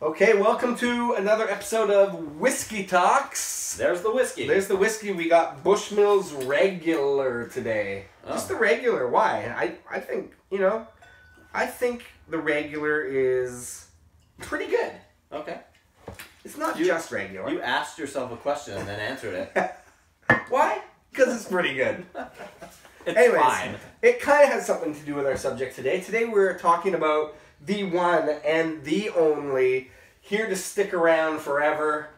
Okay, welcome to another episode of Whiskey Talks. There's the whiskey. There's the whiskey. We got Bushmills Regular today. Oh. Just the regular. Why? I think, I think the regular is pretty good. Okay. It's not just regular. You asked yourself a question and then answered it. Why? Because it's pretty good. It's Anyways, fine. It kind of has something to do with our subject today. Today we're talking about the one and the only, here to stick around forever,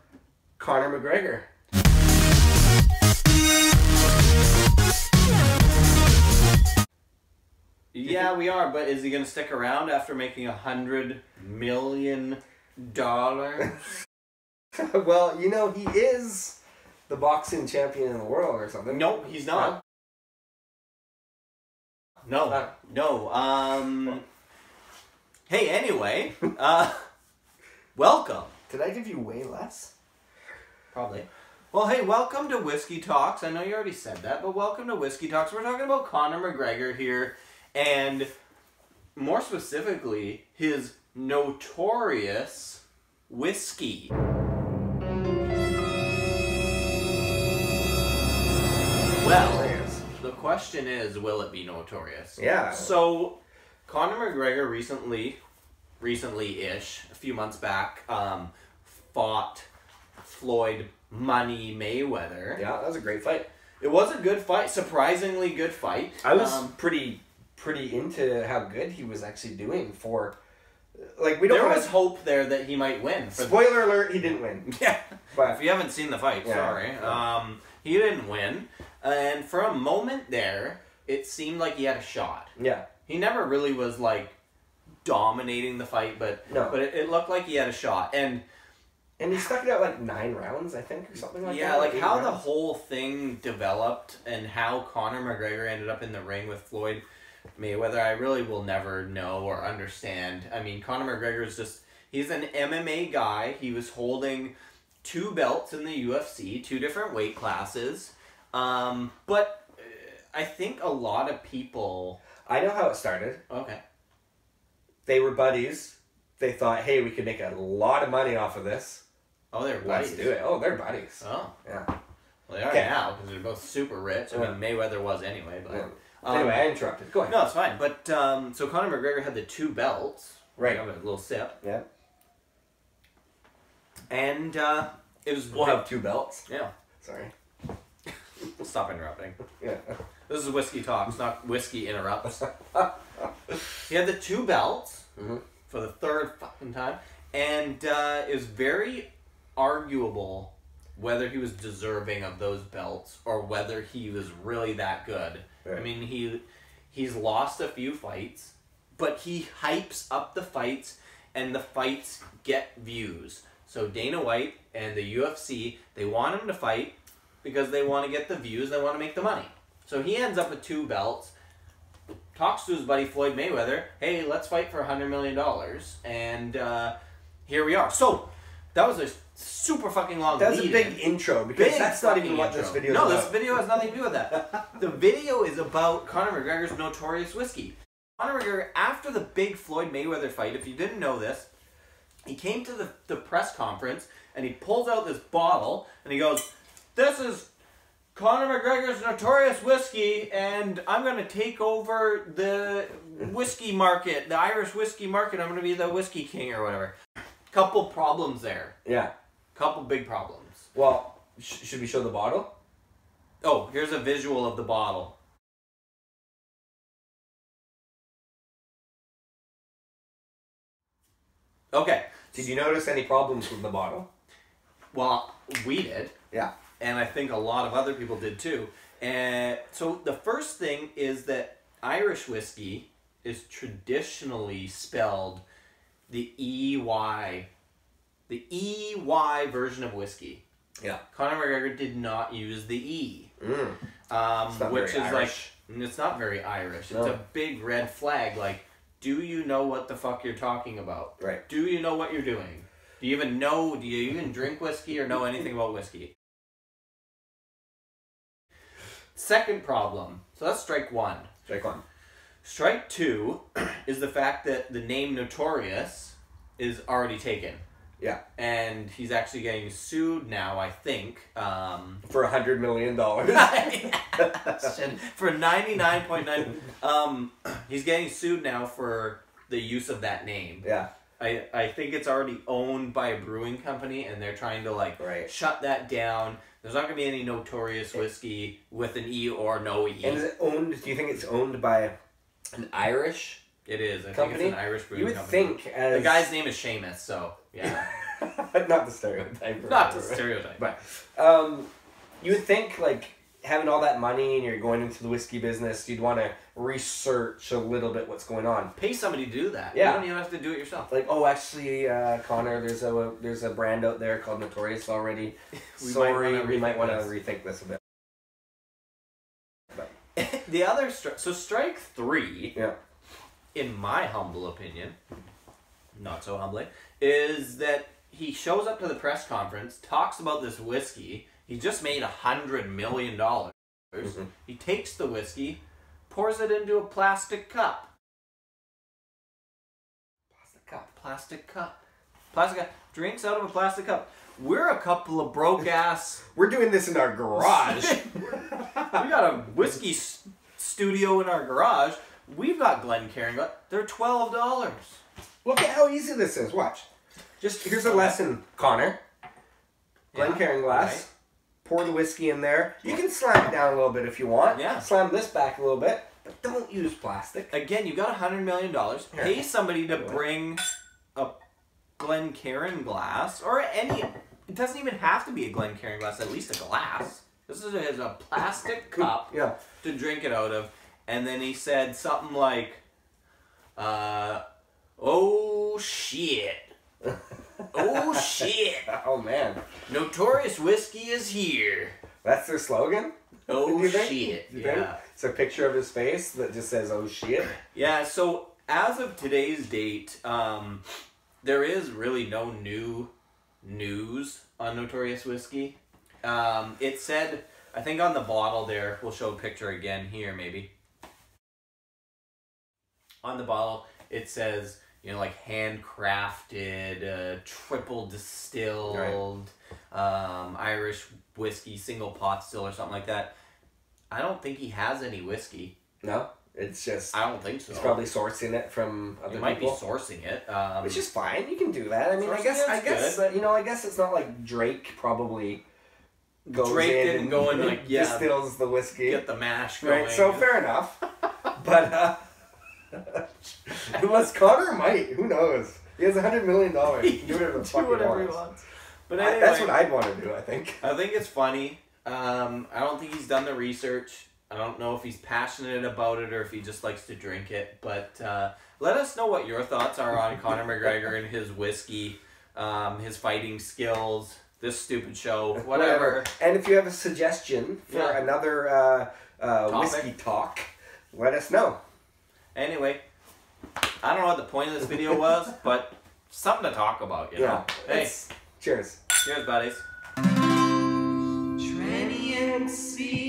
Conor McGregor. Yeah, we are, but is he going to stick around after making $100 million? Well, he is the boxing champion in the world or something. Nope, he's not. No. Hey, anyway, welcome. Did I give you way less? Probably. Well, hey, welcome to Whiskey Talks. I know you already said that, but welcome to Whiskey Talks. We're talking about Conor McGregor here, and more specifically, his notorious whiskey. Well, the question is, will it be notorious? Yeah. So, Conor McGregor recently-ish, a few months back, fought Floyd Money Mayweather. Yeah, that was a great fight. It was a good fight, surprisingly good fight. I was pretty into how good he was actually doing for, There was hope there that he might win. Spoiler alert, he didn't win. Yeah, but if you haven't seen the fight, sorry. Yeah. He didn't win, and for a moment there, it seemed like he had a shot. Yeah. He never really was, dominating the fight, but it looked like he had a shot. And he stuck it out 9 rounds, I think, or something like that. Yeah, how the whole thing developed and how Conor McGregor ended up in the ring with Floyd Mayweather, I really will never know or understand. I mean, Conor McGregor is he's an MMA guy. He was holding 2 belts in the UFC, 2 different weight classes. But I think a lot of people... I know how it started. Okay. They were buddies. They thought, hey, we could make a lot of money off of this. Oh, they're buddies. Let's do it. Oh, they're buddies. Oh. Yeah. Well, they are now, because they're both super rich. I mean, Mayweather was anyway, but... Yeah. Anyway, I interrupted. Go ahead. No, it's fine. But, so Conor McGregor had the 2 belts. Right. A little sip. Yeah. And, it was... We'll have 2 belts. Yeah. Sorry. Stop interrupting. Yeah. This is Whiskey Talks, not Whiskey Interrupts. He had the 2 belts for the 3rd fucking time. And, it was very arguable whether he was deserving of those belts or whether he was really that good. Right. I mean, he's lost a few fights, but he hypes up the fights, and the fights get views. So Dana White and the UFC, they want him to fight because they want to get the views, they want to make the money. So he ends up with 2 belts, talks to his buddy Floyd Mayweather, hey, let's fight for $100 million, and here we are. So, that was a super fucking long That's a big intro, because that's not even what this video is about. No, this video has nothing to do with that. The video is about Conor McGregor's notorious whiskey. Conor McGregor, after the big Floyd Mayweather fight, if you didn't know this, he came to the press conference, and he pulls out this bottle, and he goes, this is Conor McGregor's notorious whiskey, and I'm going to take over the whiskey market, the Irish whiskey market. I'm going to be the whiskey king or whatever. Couple problems there. Yeah. Couple big problems. Well, should we show the bottle? Oh, here's a visual of the bottle. Okay. Did you notice any problems with the bottle? Well, we did. Yeah. And I think a lot of other people did too. And so the first thing is that Irish whiskey is traditionally spelled the EY. The EY version of whiskey. Yeah. Conor McGregor did not use the E. Which is Irish. It's not very Irish. No. It's a big red flag. Do you know what the fuck you're talking about? Right. Do you know what you're doing? Do you even drink whiskey or know anything about whiskey? Second problem. So that's strike one. Strike one. Strike two is the fact that the name Notorious is already taken. Yeah. And he's actually getting sued now, I think. For $100 million. For 99.9. He's getting sued now for the use of that name. Yeah. I think it's already owned by a brewing company, and they're trying to shut that down. There's not going to be any Notorious Whiskey with an E or no E. And is it owned? Do you think it's owned by an Irish? It is. I company? think it's an Irish brewing company. You would think as the guy's name is Seamus, so yeah. Not the stereotype. Not the stereotype. But you would think having all that money and you're going into the whiskey business, you'd want to research a little bit what's going on. Pay somebody to do that. Yeah. You don't even have to do it yourself. Actually, Connor, there's a brand out there called Notorious already. We might want to rethink this a bit. But. The other so strike 3. Yeah. In my humble opinion, not so humbly, is that he shows up to the press conference, talks about this whiskey. He just made $100 million. Mm-hmm. He takes the whiskey, pours it into a plastic cup. Plastic cup. Drinks out of a plastic cup. We're a couple of broke-ass... We're doing this in our garage. We got a whiskey studio in our garage. We've got Glencairn. They're $12. Look at how easy this is. Watch. Just here's a lesson, Connor. Glencairn glass. Right. Pour the whiskey in there. You can slam it down a little bit if you want. Yeah. Slam this back a little bit. But don't use plastic. Again, you got $100 million. Pay somebody to bring a Glencairn glass. Or any... It doesn't even have to be a Glencairn glass. At least a glass. This is a plastic cup to drink it out of. And then he said something like, oh shit. Oh shit. Oh man. Notorious Whiskey is here. That's their slogan? Oh shit. Yeah. It's a picture of his face that just says, oh shit. Yeah, so as of today's date, there is really no new news on Notorious Whiskey. It said, I think on the bottle there, we'll show a picture again here maybe. On the bottle, it says, handcrafted, triple distilled, Irish whiskey, single pot still or something like that. I don't think he has any whiskey. No? It's just... I don't think so. He's probably sourcing it from other people. He might be sourcing it. Which is fine. You can do that. I mean, I guess it's not like Drake probably goes in and distills the whiskey. Get the mash going. Right, so fair enough. But, unless Connor might, who knows? He has $100 million. He can do whatever the fuck he wants. But anyway, that's what I'd want to do, I think. I think it's funny. I don't think he's done the research. I don't know if he's passionate about it or if he just likes to drink it. But let us know what your thoughts are on Conor McGregor and his whiskey, his fighting skills, this stupid show, whatever. And if you have a suggestion for another whiskey talk, let us know. Anyway, I don't know what the point of this video was, but something to talk about, you know? Hey. Cheers. Cheers, buddies. Trenny and C.